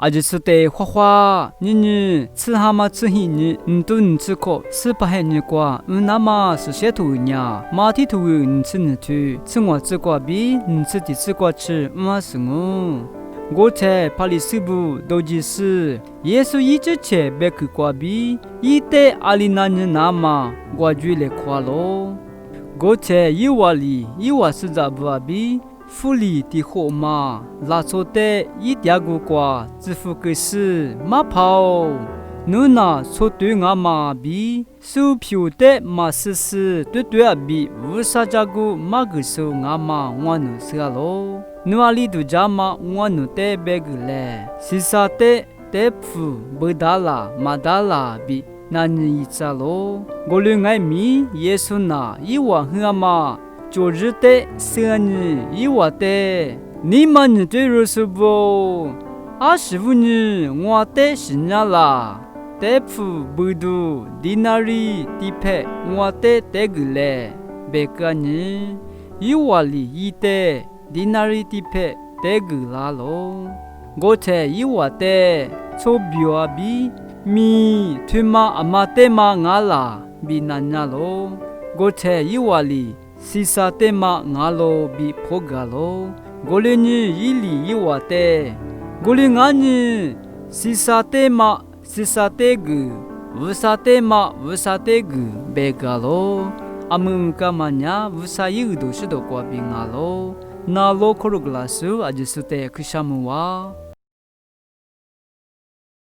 阿吉苏得花花，你吃蛤蟆吃黑你，都吃口吃不黑你瓜，那么是些土呀，马蹄土你吃你去，吃我吃瓜比你吃的吃瓜吃，是我在巴黎西部都是耶稣一直切别去瓜比，一代阿里那人那么我就来夸喽，我在伊瓦里伊瓦是咋不比？福利的货马，拉错的一点个瓜，支付个是马跑。侬那错对俺妈比，手票的马是对啊比，无啥家个马个手俺妈我侬是咯。侬阿里都家嘛我侬得别个嘞，是啥的得付不达啦马达啦比，那你一咋咯？我论爱米耶稣那一万和嘛。就是的，是你一话的，你们你对如是不？师傅你我的是哪啦？得付不多，在哪里地配我的得个嘞？别个你一话里一的，在哪里地配得个啦喽？我才一话的，错表啊比咪推嘛阿妈的嘛俺啦，比那伢喽？我才一话里。西沙的嘛，俺罗比破个罗，我哩你一里一瓦的，我哩俺你西沙的嘛，西沙的个，乌沙的嘛，乌沙的个，别个罗，阿们干嘛呀？乌沙一个都是都过比俺罗，那罗可罗格拉苏，阿就是得去什么哇？